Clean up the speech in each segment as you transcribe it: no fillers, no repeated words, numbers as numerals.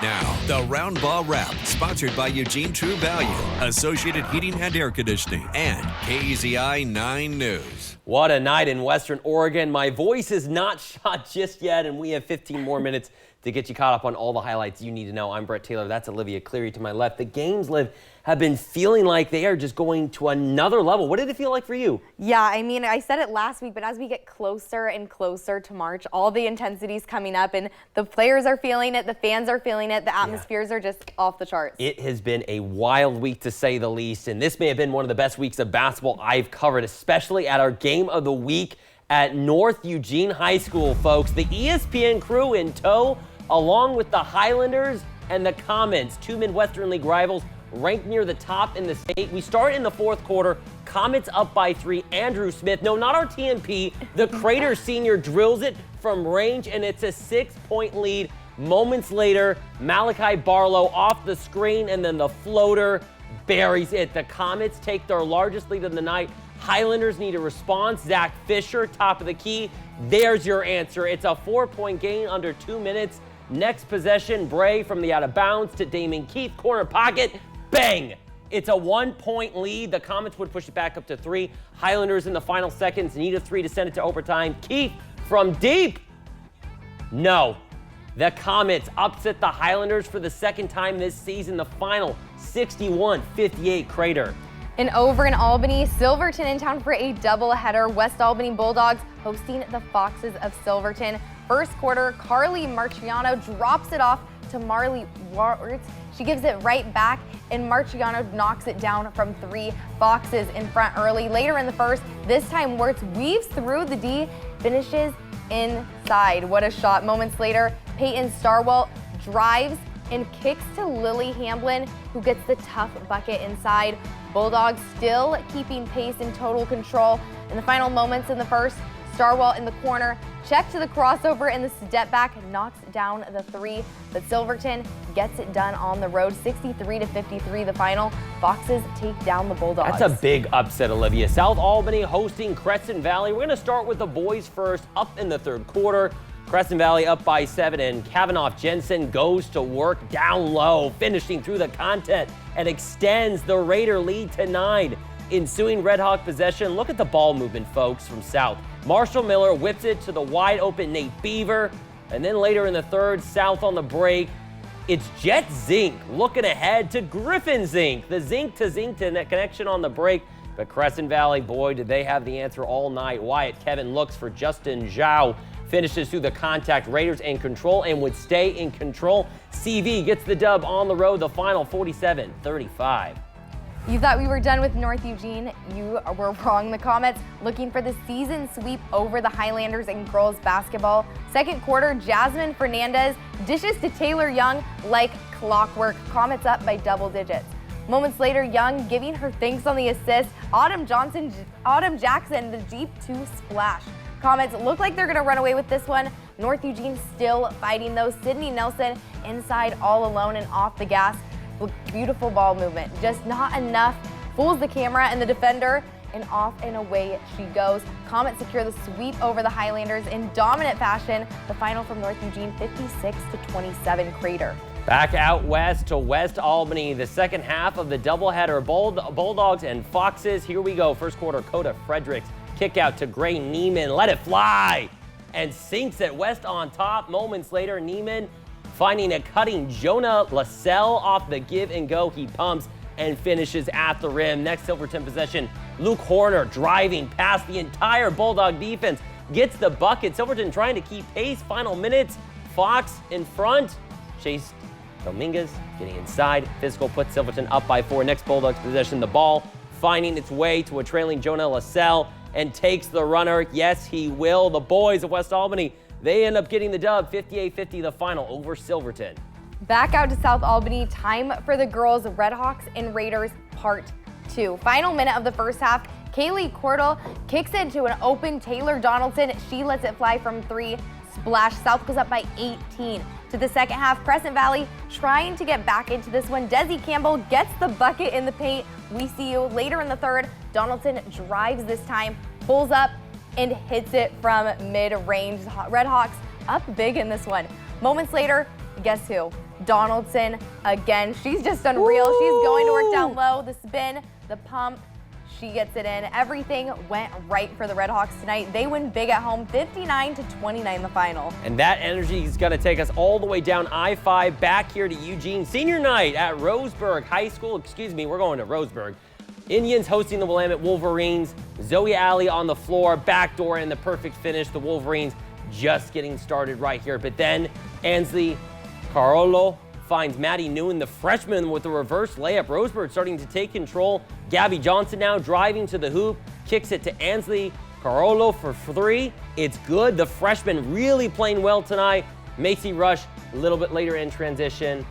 Now, the RoundBall Wrap, sponsored by Eugene True Value, Associated Heating and Air Conditioning, and KZI 9 News. What a night in Western Oregon. My voice is not shot just yet, and we have 15 more minutes to get you caught up on all the highlights you need to know. I'm Brett Taylor. That's Olivia Cleary to my left. The games have been feeling like they are just going to another level. What did it feel like for you? Yeah, I mean, I said it last week, but as we get closer and closer to March, all the intensity's coming up, and the players are feeling it, the fans are feeling it, the atmospheres are just off the charts. It has been a wild week, to say the least, and this may have been one of the best weeks of basketball I've covered, especially at our Game of the Week at North Eugene High School, folks. The ESPN crew in tow, along with the Highlanders and the Comets, two Midwestern League rivals, ranked near the top in the state. We start in the fourth quarter. Comets up by 3. Andrew Smith, no, not our TMP. The Crater senior drills it from range, and it's a 6-point lead. Moments later, Malachi Barlow off the screen, and then the floater buries it. The Comets take their largest lead of the night. Highlanders need a response. Zach Fisher, top of the key. There's your answer. It's a 4-point gain under 2 minutes. Next possession, Bray from the out of bounds to Damon Keith, corner pocket, bang! It's a 1-point lead. The Comets would push it back up to 3. Highlanders in the final seconds need a 3 to send it to overtime. Keith from deep. No. The Comets upset the Highlanders for the second time this season. The final 61-58 Crater. And over in Albany, Silverton in town for a doubleheader. West Albany Bulldogs hosting the Foxes of Silverton. First quarter, Carly Marciano drops it off to Marley Warts. She gives it right back, and Marciano knocks it down from 3. Foxes in front early. Later in the first, this time Warts weaves through the D, finishes inside. What a shot. Moments later, Peyton Starwalt drives and kicks to Lily Hamblin, who gets the tough bucket inside. Bulldogs still keeping pace and total control. In the final moments in the first, Starwalt in the corner, check to the crossover, and the step back knocks down the 3. But Silverton gets it done on the road, 63-53 the final. Foxes take down the Bulldogs. That's a big upset, Olivia. South Albany hosting Crescent Valley. We're going to start with the boys first, up in the third quarter. Crescent Valley up by 7, and Kavanaugh Jensen goes to work down low, finishing through the contest and extends the Raider lead to 9. Ensuing Red Hawk possession, look at the ball movement, folks, from South. Marshall Miller whips it to the wide open Nate Beaver, and then later in the third, South on the break. It's Jet Zink looking ahead to Griffin Zink. The Zink to connection on the break. But Crescent Valley, boy, did they have the answer all night. Wyatt Kevin looks for Justin Zhao. Finishes through the contact. Raiders in control and would stay in control. CV gets the dub on the road. The final 47-35. You thought we were done with North Eugene. You were wrong. The Comets looking for the season sweep over the Highlanders in girls basketball. Second quarter, Jasmine Fernandez dishes to Taylor Young like clockwork. Comets up by double digits. Moments later, Young giving her thanks on the assist. Autumn Jackson, the deep 2 splash. Comets look like they're going to run away with this one. North Eugene still fighting though. Sydney Nelson inside all alone and off the gas. Beautiful ball movement, just not enough. Fools the camera and the defender, and off and away she goes. Comets secure the sweep over the Highlanders in dominant fashion. The final from North Eugene, 56-27 Crater. Back out west to West Albany, the second half of the doubleheader. Bulldogs and Foxes. Here we go. First quarter, Coda Fredericks. Kick out to Gray Neiman. Let it fly. And sinks it. West on top. Moments later, Neiman finding a cutting Jonah LaSalle off the give and go. He pumps and finishes at the rim. Next Silverton possession, Luke Horner driving past the entire Bulldog defense. Gets the bucket. Silverton trying to keep pace. Final minutes. Fox in front. Chase Dominguez getting inside. Physical puts Silverton up by 4. Next Bulldogs possession, the ball finding its way to a trailing Jonah LaSalle and takes the runner. Yes, he will. The boys of West Albany, they end up getting the dub, 58-50 the final over Silverton. Back out to South Albany, time for the girls, Red Hawks and Raiders Part 2. Final minute of the first half, Kaylee Cordell kicks it to an open Taylor Donaldson. She lets it fly from 3. Splash. South goes up by 18. To the second half, Crescent Valley trying to get back into this one. Desi Campbell gets the bucket in the paint. We see you later in the third. Donaldson drives this time, pulls up, and hits it from mid-range. Red Hawks up big in this one. Moments later, guess who? Donaldson again. She's just unreal. Woo! She's going to work down low. The spin, the pump, she gets it in. Everything went right for the Redhawks tonight. They win big at home, 59-29 in the final. And that energy is going to take us all the way down I-5 back here to Eugene. Senior night at Roseburg High School. Excuse me, we're going to Roseburg. Indians hosting the Willamette Wolverines. Zoe Alley on the floor, backdoor, and the perfect finish. The Wolverines just getting started right here. But then Ansley Carollo finds Maddie Nguyen, the freshman, with the reverse layup. Roseburg starting to take control. Gabby Johnson now driving to the hoop, kicks it to Ansley Carollo for 3. It's good. The freshman really playing well tonight. Macy Rush a little bit later in transition.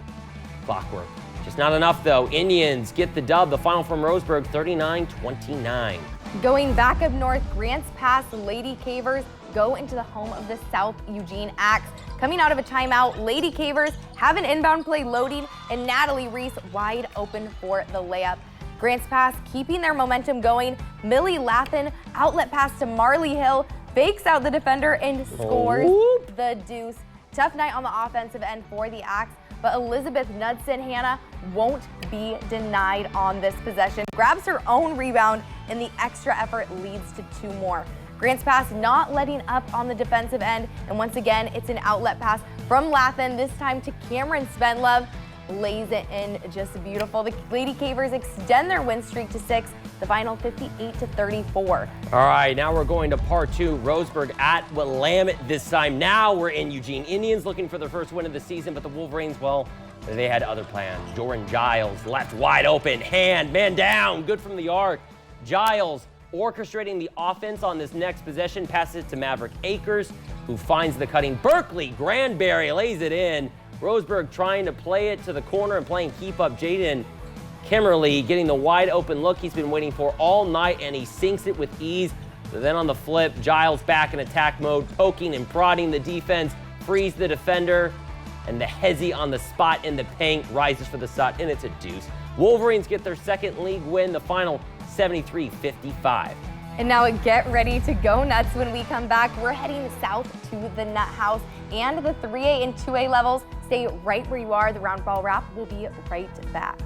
Clockwork. Just not enough though. Indians get the dub. The final from Roseburg, 39-29. Going back up north, Grants Pass Lady Cavers go into the home of the South Eugene Axe. Coming out of a timeout, Lady Cavers have an inbound play loading, and Natalie Reese wide open for the layup. Grants Pass keeping their momentum going. Millie Lathan outlet pass to Marley Hill, fakes out the defender and scores the deuce. Tough night on the offensive end for the Axe, but Elizabeth Knudsen Hannah won't be denied on this possession. Grabs her own rebound, and the extra effort leads to 2 more. Grants Pass not letting up on the defensive end, and once again, it's an outlet pass from Lathan, this time to Cameron Svenlove. Lays it in just beautiful. The Lady Cavers extend their win streak to 6, the final 58-34. All right, now we're going to part 2, Roseburg at Willamette this time. Now we're in Eugene. Indians looking for their first win of the season, but the Wolverines, well, they had other plans. Doran Giles left wide open, man down, good from the arc. Giles orchestrating the offense on this next possession, passes it to Maverick Akers, who finds the cutting Berkeley. Granberry lays it in. Roseburg trying to play it to the corner and playing keep up. Jaden Kimmerly getting the wide open look he's been waiting for all night, and he sinks it with ease. But then on the flip, Giles back in attack mode, poking and prodding the defense, frees the defender, and the Hezzy on the spot in the paint rises for the shot, and it's a deuce. Wolverines get their second league win, the final 73-55. And now get ready to go nuts when we come back. We're heading south to the Nut House and the 3A and 2A levels. Stay right where you are. The RoundBall Wrap will be right back.